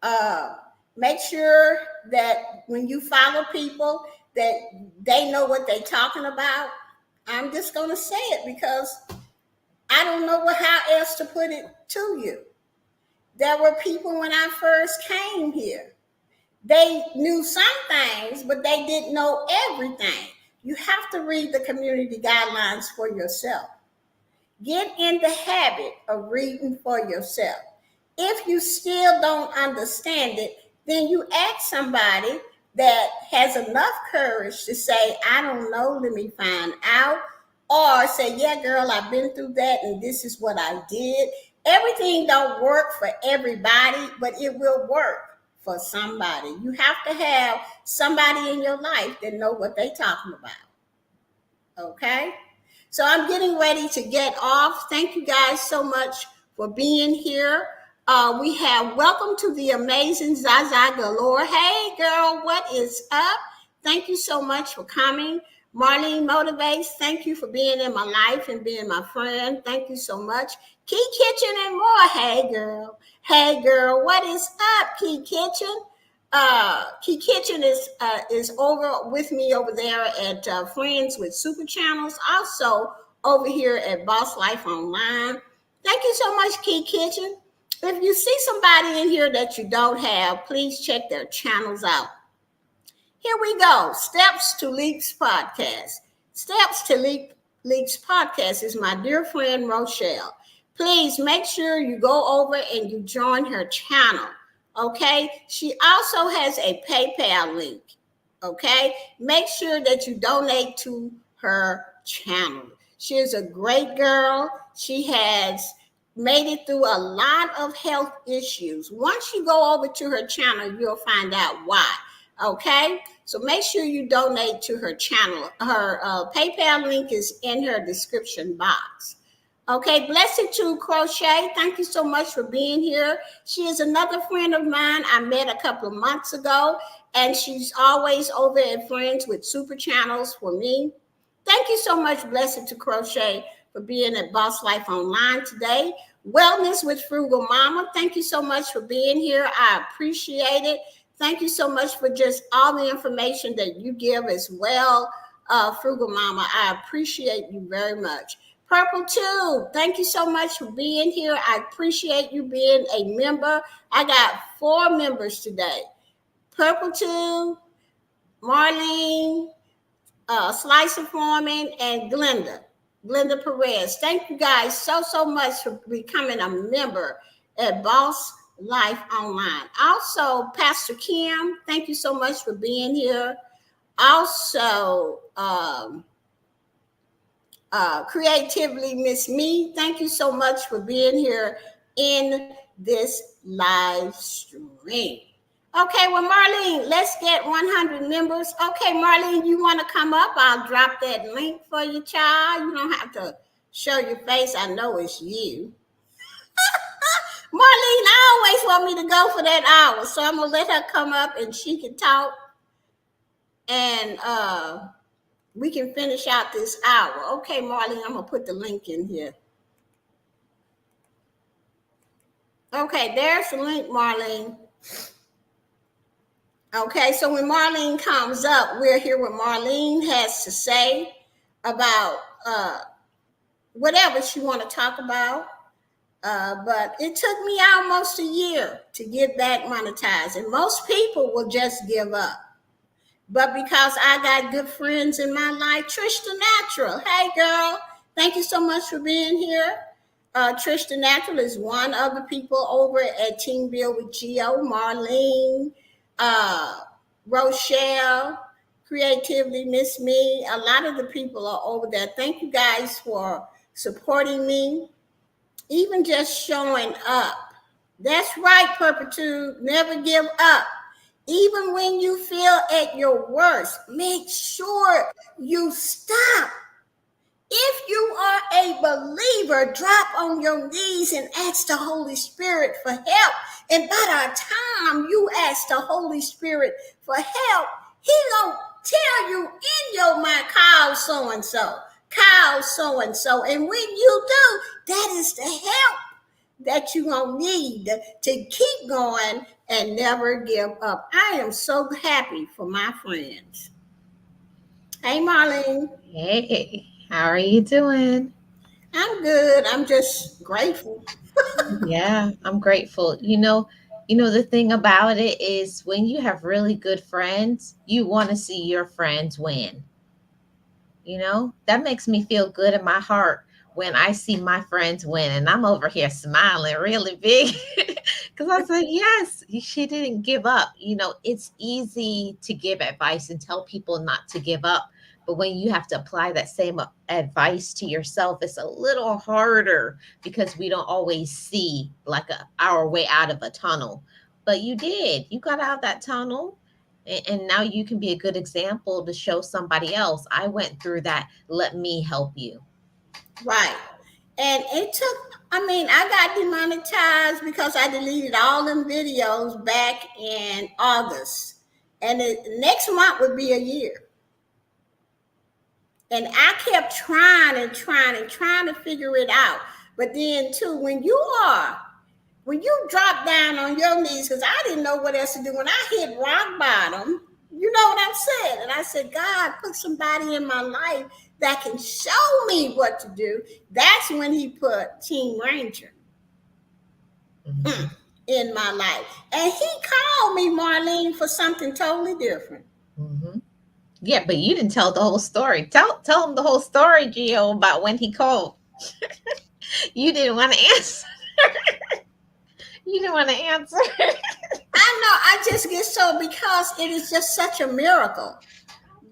Uh, Make sure that when you follow people, that they know what they're talking about. I'm just going to say it because I don't know how else to put it to you. There were people when I first came here. They knew some things, but they didn't know everything. You have to read the community guidelines for yourself. Get in the habit of reading for yourself. If you still don't understand it, then you ask somebody that has enough courage to say, I don't know, let me find out. Or say, yeah, girl, I've been through that and this is what I did. Everything don't work for everybody, but it will work for somebody. You have to have somebody in your life that know what they're talking about. Okay? So I'm getting ready to get off. Thank you guys so much for being here. We have welcome to the amazing Zaza Galore. Hey, girl, what is up? Thank you so much for coming. Marlene Motivates, thank you for being in my life and being my friend. Thank you so much. Key Kitchen and more. Hey, girl. Hey, girl, what is up, Key Kitchen? Key Kitchen is over with me over there at Friends with Super Channels, also over here at Boss Life Online. Thank you so much, Key Kitchen. If you see somebody in here that you don't have, please check their channels out. Here we go. Steps to Leaks podcast. Steps to Leaks podcast is my dear friend Rochelle. Please make sure you go over and you join her channel. Okay. She also has a PayPal link. Okay. Make sure that you donate to her channel. She is a great girl. She has made it through a lot of health issues. Once you go over to her channel, you'll find out why. Okay. So make sure you donate to her channel. Her PayPal link is in her description box. Okay, blessed to Crochet. Thank you so much for being here. She is another friend of mine I met a couple of months ago, and she's always over at Friends with Super Channels for me. Thank you so much, blessed to Crochet, for being at Boss Life Online today. Wellness with Frugal Mama. Thank you so much for being here. I appreciate it. Thank you so much for just all the information that you give as well, Frugal Mama. I appreciate you very much. Purple Tube, thank you so much for being here. I appreciate you being a member. I got 4 members today. Purple Tube, Marlene, Slicer Foreman, and Glenda Perez. Thank you guys so much for becoming a member at Boss Life Online. Also, Pastor Kim, thank you so much for being here. Also, Creatively Miss Me, thank you so much for being here in this live stream. Okay, well, Marlene, let's get 100 members. Okay, Marlene, you want to come up? I'll drop that link for you, child. You don't have to show your face. I know it's you. Marlene always want me to go for that hour, so I'm going to let her come up and she can talk. And we can finish out this hour. Okay, Marlene, I'm going to put the link in here. Okay, there's the link, Marlene. Okay, so when Marlene comes up, we'll hear what Marlene has to say about whatever she want to talk about. But it took me almost a year to get that monetized. And most people will just give up. But because I got good friends in my life, Trish the Natural. Hey, girl. Thank you so much for being here. Trish the Natural is one of the people over at Team Build with Geo, Marlene, Rochelle, Creatively Miss Me. A lot of the people are over there. Thank you guys for supporting me, even just showing up. That's right, Perpetude. Never give up. Even when you feel at your worst, make sure you stop. If you are a believer, drop on your knees and ask the Holy Spirit for help. And by the time you ask the Holy Spirit for help, he gonna tell you in your mind, call so-and-so. call so and so. And when you do, that is the help that you're going to need to keep going and never give up. I am so happy for my friends. Hey, Marlene. Hey, how are you doing? I'm good. I'm just grateful. Yeah, I'm grateful. The thing about it is when you have really good friends, you want to see your friends win. That makes me feel good in my heart when I see my friends win, and I'm over here smiling really big because I said, yes, she didn't give up. It's easy to give advice and tell people not to give up. But when you have to apply that same advice to yourself, it's a little harder because we don't always see like our way out of a tunnel. But you did. You got out of that tunnel, and now you can be a good example to show somebody else. I went through that. Let me help you. Right. And it took, I mean, I got demonetized because I deleted all them videos back in August. And next month would be a year. And I kept trying and trying and trying to figure it out. But then, too, when you drop down on your knees, because I didn't know what else to do, when I hit rock bottom, you know what I'm saying? And I said, God, put somebody in my life that can show me what to do. That's when he put Team Ranger Mm-hmm. in my life. And he called me, Marlene, for something totally different. Mm-hmm. Yeah, but you didn't tell the whole story. Tell him the whole story, Gio, about when he called. You didn't want to answer. You didn't want to answer. I know, I just get so, because it is just such a miracle.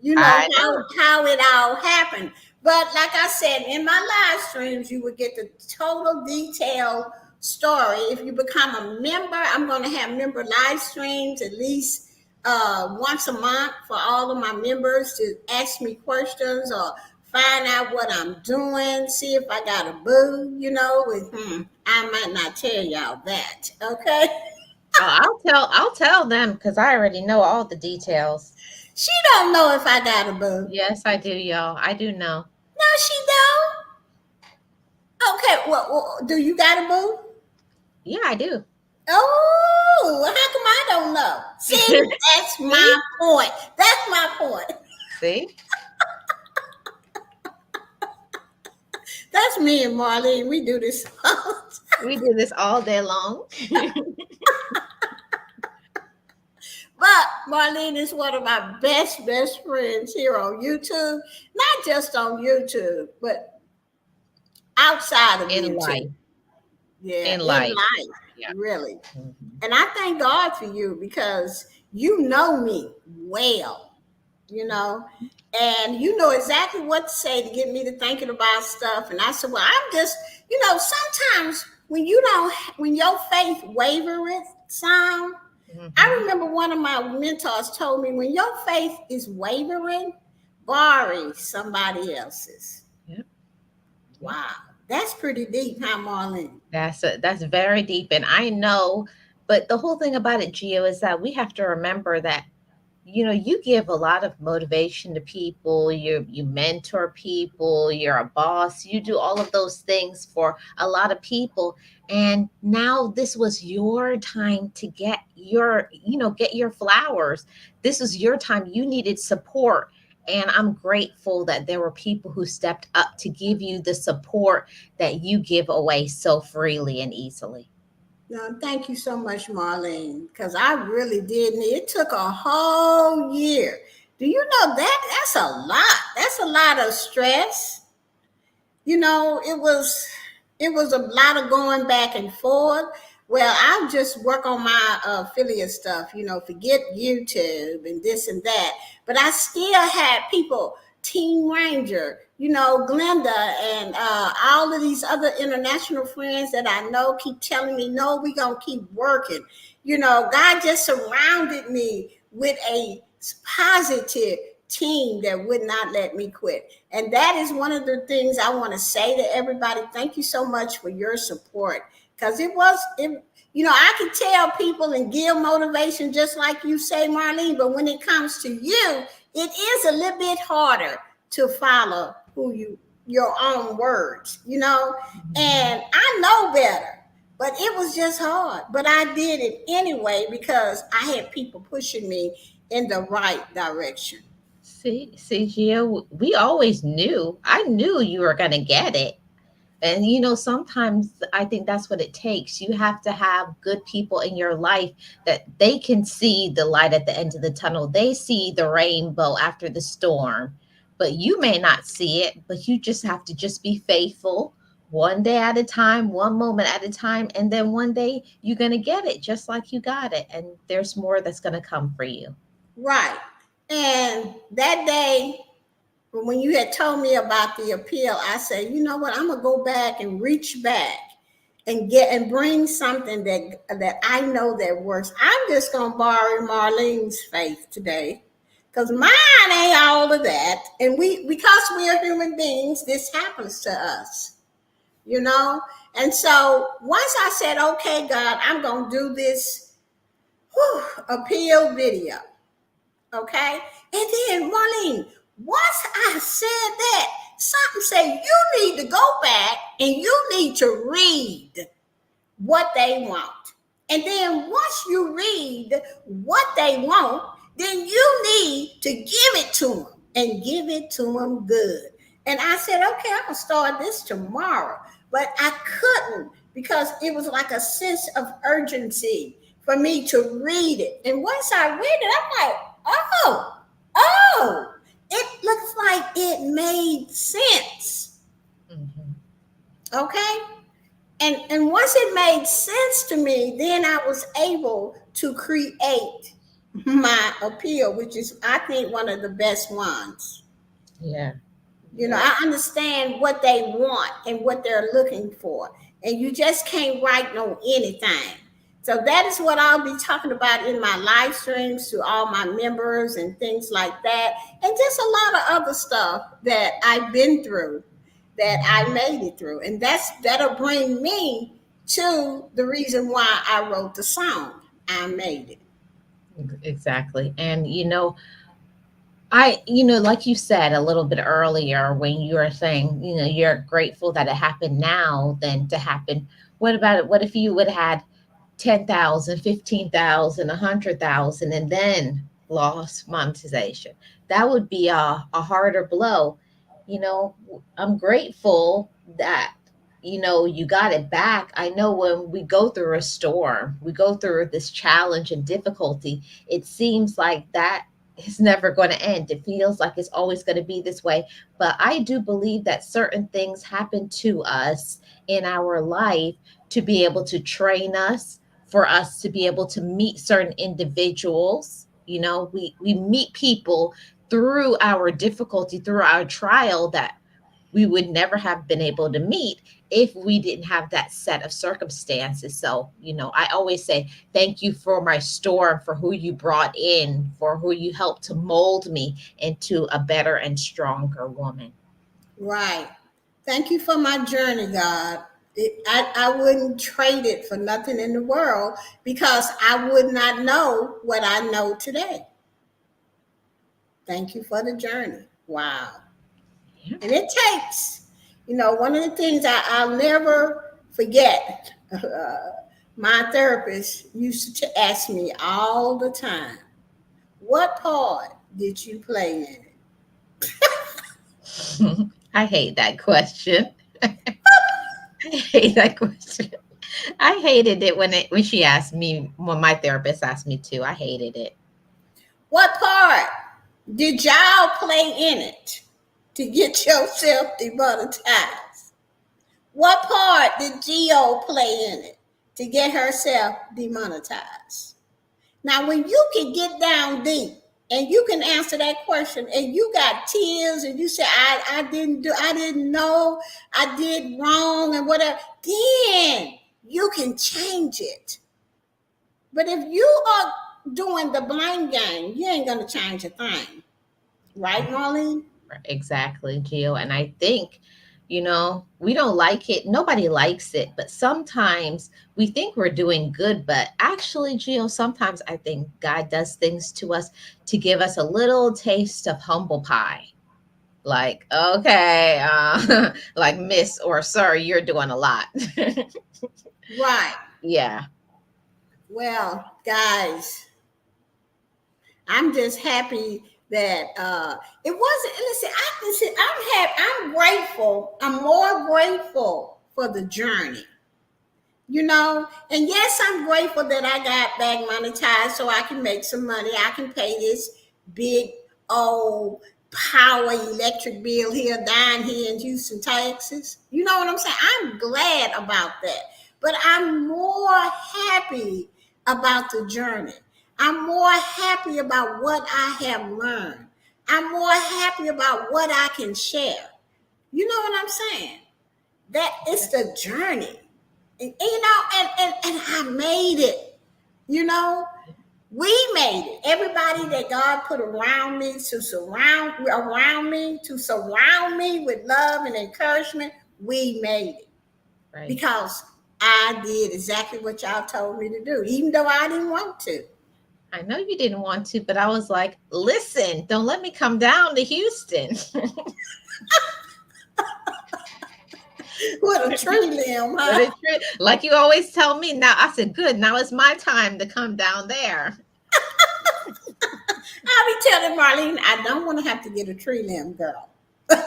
You know I know. how it all happened. But like I said, in my live streams, you would get the total detailed story. If you become a member, I'm going to have member live streams at least once a month for all of my members to ask me questions or find out what I'm doing, see if I got a boo, I might not tell y'all that, okay? Oh, I'll tell them because I already know all the details. She don't know if I got a boo. Yes, I do, y'all. I do know. No, she don't. Okay, well, do you got a boo? Yeah, I do. Oh, how come I don't know? See, that's See? my point. That's my point. See? That's me and Marlene. We do this. We do this all day long. But Marlene is one of my best friends here on YouTube. Not just on YouTube, but outside of In YouTube. life. Yeah, In in life. life, Yeah. really. Mhm. And I thank God for you because you know me well, you know, and you know exactly what to say to get me to thinking about stuff. And I said, well, I'm just, sometimes when when your faith wavereth some, I Mhm. remember one of my mentors told me, when your faith is wavering, borrow somebody else's. Yep. Yep. Wow. That's pretty deep, huh, Marlene? That's very deep, and I know. But the whole thing about it, Gio, is that we have to remember that you give a lot of motivation to people. You mentor people. You're a boss. You do all of those things for a lot of people, and now this was your time to get your flowers. This was your time. You needed support. And I'm grateful that there were people who stepped up to give you the support that you give away so freely and easily. No, thank you so much, Marlene, because I really did need. It took a whole year. Do you know that's a lot? That's a lot of stress. It was a lot of going back and forth. Well, I'll just work on my affiliate stuff, forget YouTube and this and that. But I still had people, Team Ranger, Glenda, and all of these other international friends that I know keep telling me, no, we're going to keep working. God just surrounded me with a positive team that would not let me quit. And that is one of the things I want to say to everybody. Thank you so much for your support. Because I can tell people and give motivation just like you say, Marlene, but when it comes to you, it is a little bit harder to follow who you your own words, you know? Mhm. And I know better, but it was just hard. But I did it anyway because I had people pushing me in the right direction. See, Gio, we always knew. I knew you were going to get it. And sometimes I think that's what it takes. You have to have good people in your life that they can see the light at the end of the tunnel. They see the rainbow after the storm. But you may not see it, but you just have to just be faithful one day at a time, one moment at a time, and then one day you're going to get it just like you got it. And there's more that's going to come for you. Right. And that day, when you had told me about the appeal, I said, you know what? I'm gonna go back and reach back and get and bring something that I know that works. I'm just gonna borrow Marlene's faith today, because mine ain't all of that. And we, because we are human beings, this happens to us, you know. And so once I said, okay, God, I'm gonna do this appeal video. Okay. And then, Marlene, once I said that, something said you need to go back and you need to read what they want. And then once you read what they want, then you need to give it to them and give it to them good. And I said, okay, I'm going to start this tomorrow. But I couldn't because it was like a sense of urgency for me to read it. And once I read it, I'm like, oh, it looks like it made sense. Mhm. Okay. And once it made sense to me, then I was able to create my appeal, which is, I think, one of the best ones. Yeah. You know, Yeah. I understand what they want and what they're looking for. And you just can't write no anything. So that is what I'll be talking about in my live streams to all my members and things like that. And just a lot of other stuff that I've been through that I Mhm. made it through. And that'll bring me to the reason why I wrote the song. I made it. Exactly. And like you said a little bit earlier when you were saying, you're grateful that it happened now than to happen. What about it? What if you would have had 10,000, 15,000, 100,000, and then lost monetization? That would be a harder blow. I'm grateful that, you got it back. I know when we go through a storm, we go through this challenge and difficulty, it seems like that is never going to end. It feels like it's always going to be this way. But I do believe that certain things happen to us in our life to be able to train us, for us to be able to meet certain individuals. We meet people through our difficulty, through our trial, that we would never have been able to meet if we didn't have that set of circumstances. So, I always say thank you for my storm, for who you brought in, for who you helped to mold me into a better and stronger woman. Right. Thank you for my journey, God. I wouldn't trade it for nothing in the world because I would not know what I know today. Thank you for the journey. Wow. Yeah. And it takes, one of the things I'll never forget, my therapist used to ask me all the time, what part did you play in it? I hate that question. I hate that question. I hated it when she asked me, when my therapist asked me to. I hated it. What part did y'all play in it to get yourself demonetized? What part did Geo play in it to get herself demonetized? Now, when you can get down deep and you can answer that question and you got tears and you say, I didn't know, I did wrong and whatever, then you can change it. But if you are doing the blame game, you ain't going to change a thing. Right, Marlene? Exactly, Gio. And I think, we don't like it. Nobody likes it. But sometimes we think we're doing good. But actually, Gio, sometimes I think God does things to us to give us a little taste of humble pie. like, okay, like miss or sir, you're doing a lot. Right. Yeah. Well, guys, I'm just happy that it wasn't. Listen, I'm happy. I'm grateful. I'm more grateful for the journey. And yes, I'm grateful that I got back monetized so I can make some money. I can pay this big old power electric bill here down here in Houston, Texas. You know what I'm saying? I'm glad about that. But I'm more happy about the journey. I'm more happy about what I have learned. I'm more happy about what I can share. You know what I'm saying? That it's the journey. And I made it. You know, we made it. Everybody that God put around me to surround me with love and encouragement, we made it. Right. Because I did exactly what y'all told me to do, even though I didn't want to. I know you didn't want to, but I was like, listen, don't let me come down to Houston. What a tree limb, huh? Like you always tell me. Now I said, good. Now it's my time to come down there. I'll be telling Marlene, I don't want to have to get a tree limb, girl. And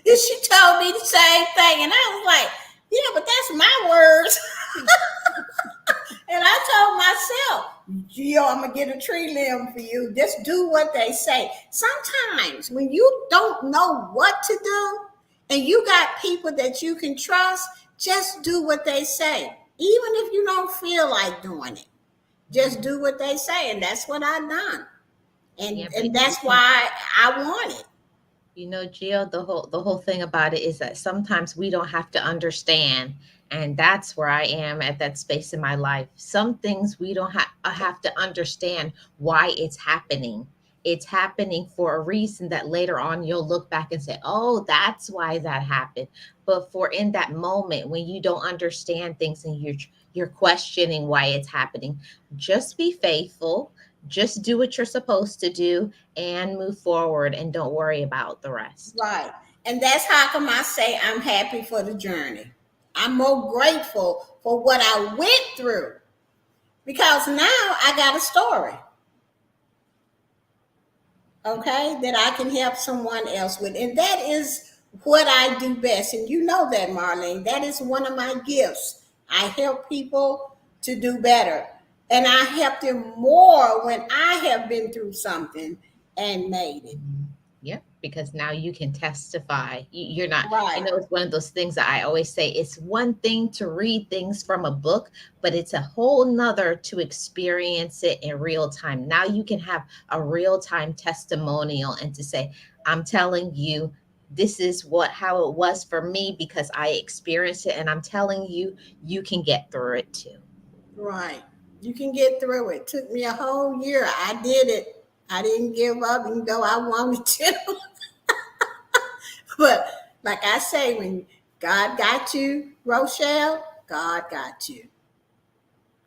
she told me the same thing. And I was like, yeah, but that's my words. And I told myself, I'm going to get a tree limb for you. Just do what they say. Sometimes when you don't know what to do and you got people that you can trust, just do what they say. Even if you don't feel like doing it, just do what they say. And that's what I've done. And that's why I want it. Gio, the whole thing about it is that sometimes we don't have to understand. And that's where I am at that space in my life. Some things we don't have to understand why it's happening. It's happening for a reason that later on you'll look back and say, oh, that's why that happened. But for in that moment when you don't understand things and you're questioning why it's happening, just be faithful. Just do what you're supposed to do and move forward and don't worry about the rest. Right. And that's how come I say I'm happy for the journey. I'm more grateful for what I went through because now I got a story. Okay, that I can help someone else with. And that is what I do best. And you know that, Marlene. That is one of my gifts. I help people to do better. And I help them more when I have been through something and made it. Yep, because now you can testify. You're not, Right. It's one of those things that I always say, it's one thing to read things from a book, but it's a whole nother to experience it in real time. Now you can have a real time testimonial and to say, I'm telling you, this is how it was for me because I experienced it. And I'm telling you, you can get through it too. Right. You can get through it. Took me a whole year. I did it. I didn't give up even though I wanted to. But like I say, when God got you, Rochelle, God got you.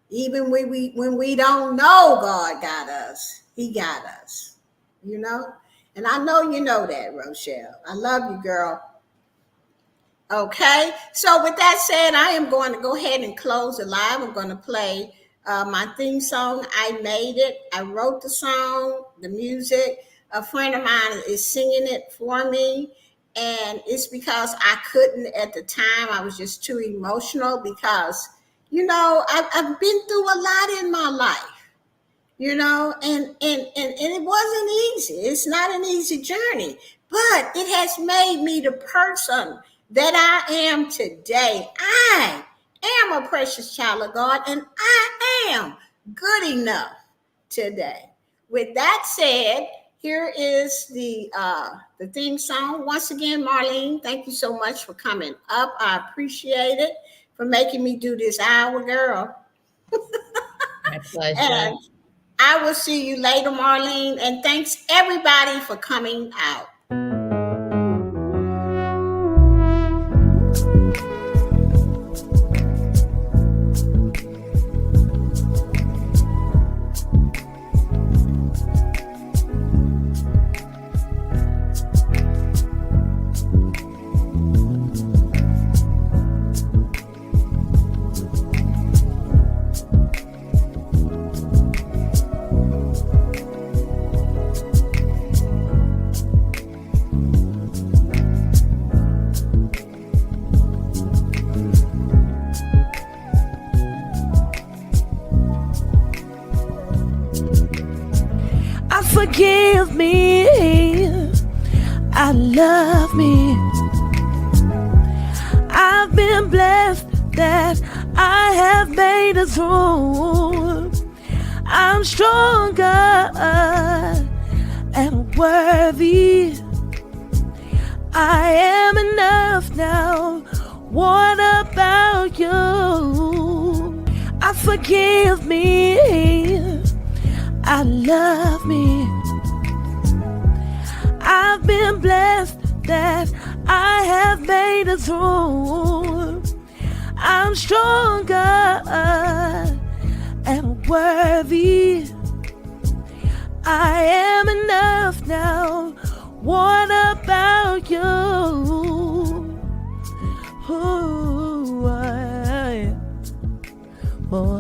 Even when we don't know God got us, he got us. And I know you know that, Rochelle. I love you, girl. Okay, so with that said, I am going to go ahead and close the live. I'm going to play my theme song. I made it. I wrote the song, the music. A friend of mine is singing it for me. And it's because I couldn't at the time. I was just too emotional because, I've been through a lot in my life. And it wasn't easy. It's not an easy journey, but it has made me the person that I am today. I am a precious child of God, and I am good enough today. With that said, here is the theme song. Once again, Marlene, thank you so much for coming up. I appreciate it, for making me do this hour, girl. My pleasure. And I will see you later, Marlene. And thanks everybody for coming out. Forgive me, I love me. I've been blessed that I have made it through. I'm stronger and worthy. I am enough now. What about you? I forgive me, I love me. I've been blessed that I have made it through. I'm stronger and worthy. I am enough now. What about you? Ooh, oh.